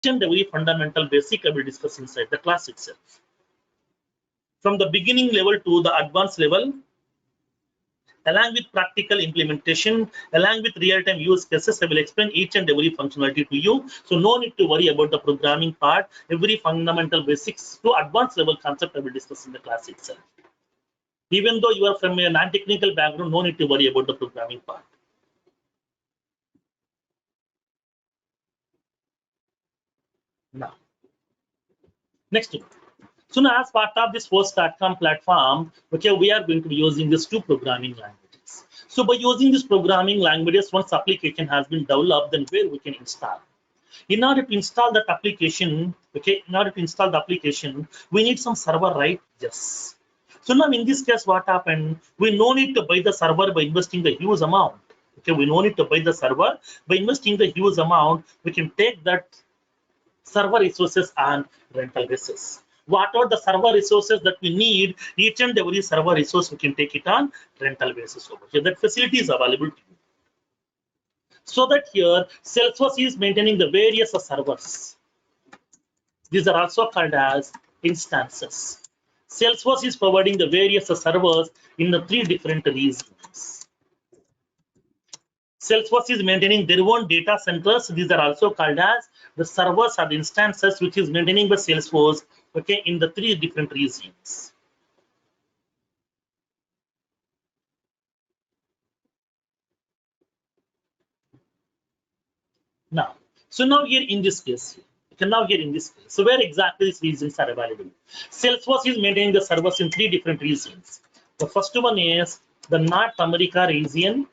and every fundamental basic I will discuss inside the class itself. From the beginning level to the advanced level, along with practical implementation, along with real-time use cases, I will explain each and every functionality to you. So no need to worry about the programming part. Every fundamental basics to advanced level concept I will discuss in the class itself. Even though you are from a non-technical background, no need to worry about the programming part. Now, next one. So now as part of this Force.com platform, okay, we are going to be using these two programming languages. So by using these programming languages, once application has been developed, then where we can install. In order to install that application, okay, in order to install the application, we need some server, right? Yes. So now in this case, what happened? We no need to buy the server by investing the huge amount. Okay, we no need to buy the server by investing the huge amount. We can take that server resources on rental basis. What are the server resources that we need? Each and every server resource we can take it on rental basis over here. That facility is available to you. So that here Salesforce is maintaining the various servers. These are also called as instances. Salesforce is providing the various servers in the 3 different regions. Salesforce is maintaining their own data centers. These are also called as the servers or the instances which is maintaining by Salesforce, okay, in the 3 different regions. Now, so now here in this case, so where exactly these regions are available? Salesforce is maintaining the servers in 3 different regions. The first one is the North America region.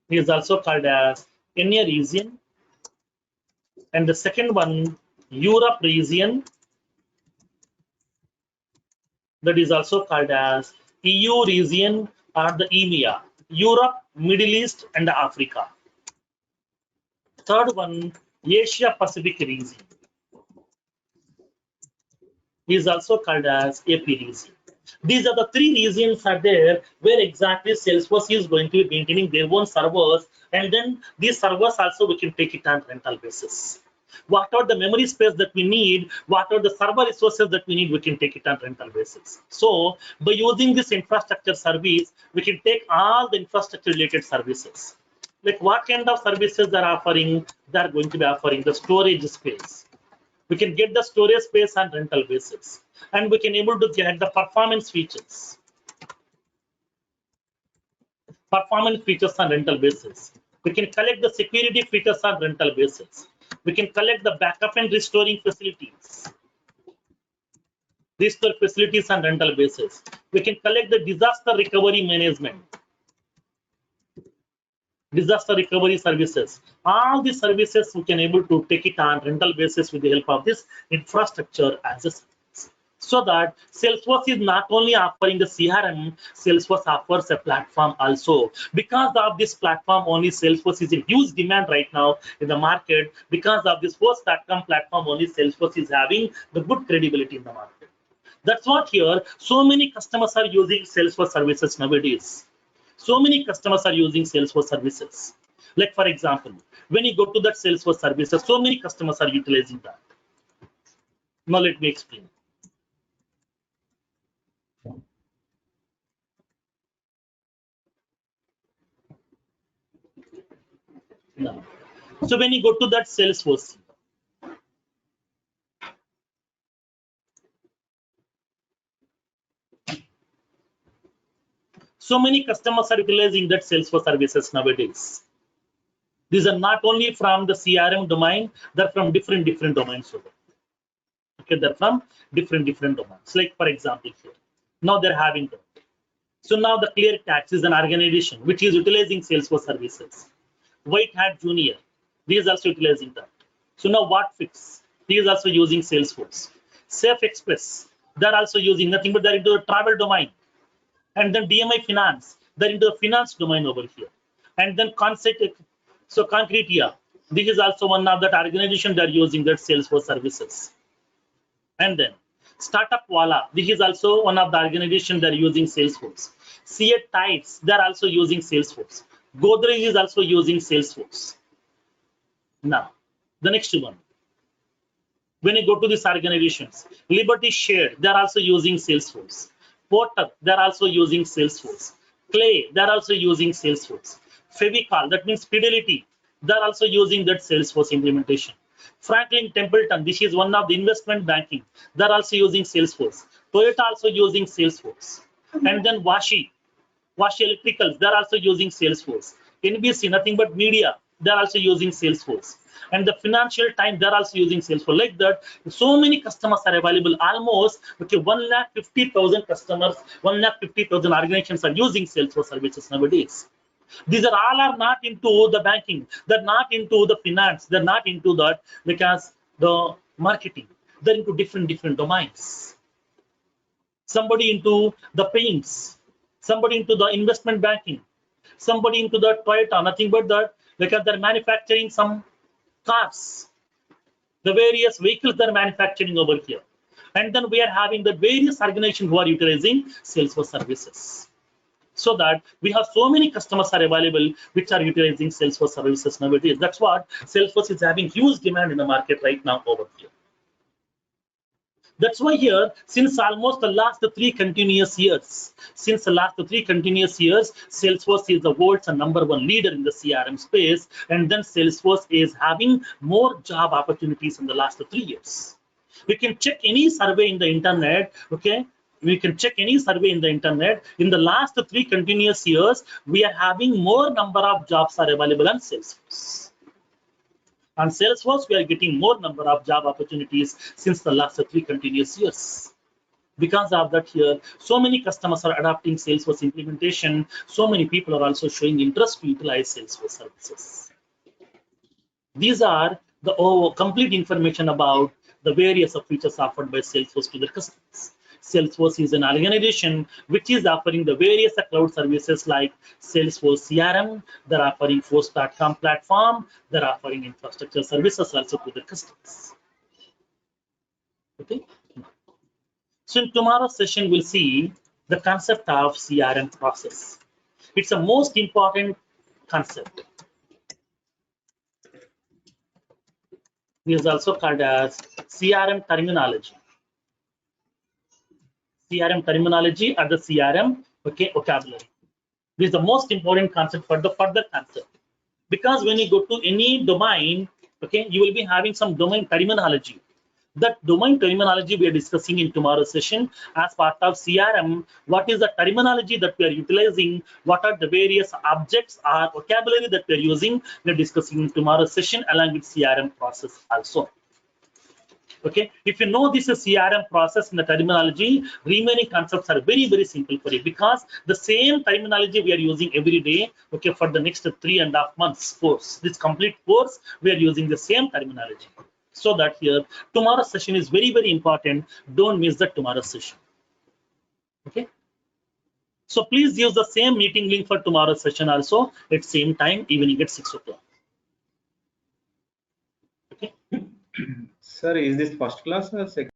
It is also called as EMEA region. And the second one, Europe region. That is also called as EU region or the EMEA, Europe, Middle East, and Africa. Third one, Asia Pacific region, is also called as AP region. These are the 3 regions are there where exactly Salesforce is going to be maintaining their own servers, and then these servers also we can take it on rental basis. What are the memory space that we need? What are the server resources that we need? We can take it on rental basis. So by using this infrastructure service, we can take all the infrastructure related services. Like what kind of services they're offering? They're going to be offering the storage space. We can get the storage space on rental basis, and we can able to get the performance features. Performance features on rental basis. We can collect the security features on rental basis. We can collect the backup and restoring facilities. Restore facilities on rental basis. We can collect the disaster recovery management. Disaster recovery services. All these services we can able to take it on rental basis with the help of this infrastructure as a service. So that Salesforce is not only offering the CRM, Salesforce offers a platform also. Because of this platform only, Salesforce is in huge demand right now in the market. Because of this Force.com platform only, Salesforce is having the good credibility in the market. That's what here, so many customers are using Salesforce services nowadays. So many customers are using Salesforce services. Like for example, when you go to that Salesforce services, so many customers are utilizing that. Now let me explain. Now, so when you go to that Salesforce, so many customers are utilizing that Salesforce services nowadays. These are not only from the CRM domain, they're from different domains. Okay, they're from different domains. Like for example here, now they're having that. So now the ClearTax is an organization which is utilizing Salesforce services. White Hat Junior, he is also utilizing that. So now WhatFix, he is also using Salesforce. Safe Express, they're also using nothing but they're into the travel domain. And then DMI Finance, they're into the finance domain over here. And then Concretia, this is also one of that organization they're using that Salesforce services. And then Startup Wala, this is also one of the organization they're using Salesforce. CA Tides, they're also using Salesforce. Godrej is also using Salesforce. Now, The next one. When you go to these organizations, Liberty Shared, they're also using Salesforce. Porter, they're also using Salesforce. Clay, they're also using Salesforce. Fevicol, that means Fidelity, they're also using that Salesforce implementation. Franklin Templeton, this is one of the investment banking, they're also using Salesforce. Toyota also using Salesforce. And then Washi Electricals, they're also using Salesforce. NBC, nothing but media, they're also using Salesforce. And the Financial Times, they're also using Salesforce. Like that, so many customers are available. Almost 150,000 customers, 150,000 organizations are using Salesforce services nowadays. These are all are not into the banking, they're not into the finance, they're not into that because the marketing, they're into different domains. Somebody into the paints, somebody into the investment banking, somebody into the Toyota, nothing but that because they're manufacturing some cars, the various vehicles they're manufacturing over here. And then we are having the various organizations who are utilizing Salesforce services. So that we have so many customers are available which are utilizing Salesforce services nowadays. That's what Salesforce is having huge demand in the market right now over here. That's why here, since almost the last 3 continuous years, Salesforce is the world's #1 leader in the CRM space, and then Salesforce is having more job opportunities in the last 3 years. We can check any survey in the internet, okay? We can check any survey in the internet. In the last 3 continuous years, we are having more number of jobs are available on Salesforce. On Salesforce, we are getting more number of job opportunities since the last 3 continuous years. Because of that here, so many customers are adopting Salesforce implementation. So many people are also showing interest to utilize Salesforce services. These are the complete information about the various features offered by Salesforce to their customers. Salesforce is an organization which is offering the various cloud services like Salesforce CRM, they're offering Force.com platform, they're offering infrastructure services also to their customers. Okay. So in tomorrow's session, we'll see the concept of CRM process. It's the most important concept. It is also called as CRM terminology. CRM terminology or the CRM vocabulary. This is the most important concept for the further concept. Because when you go to any domain, you will be having some domain terminology. That domain terminology we are discussing in tomorrow's session as part of CRM. What is the terminology that we are utilizing? What are the various objects or vocabulary that we are using? We are discussing in tomorrow's session along with CRM process also. Okay, if you know this is CRM process in the terminology, remaining concepts are very simple for you because the same terminology we are using every day. Okay, for the next 3.5 months course, this complete course we are using the same terminology. So that here tomorrow's session is very important. Don't miss the tomorrow's session. Okay. So please use the same meeting link for tomorrow's session also at same time, evening at 6 o'clock. Okay. Sir, is this first class or second?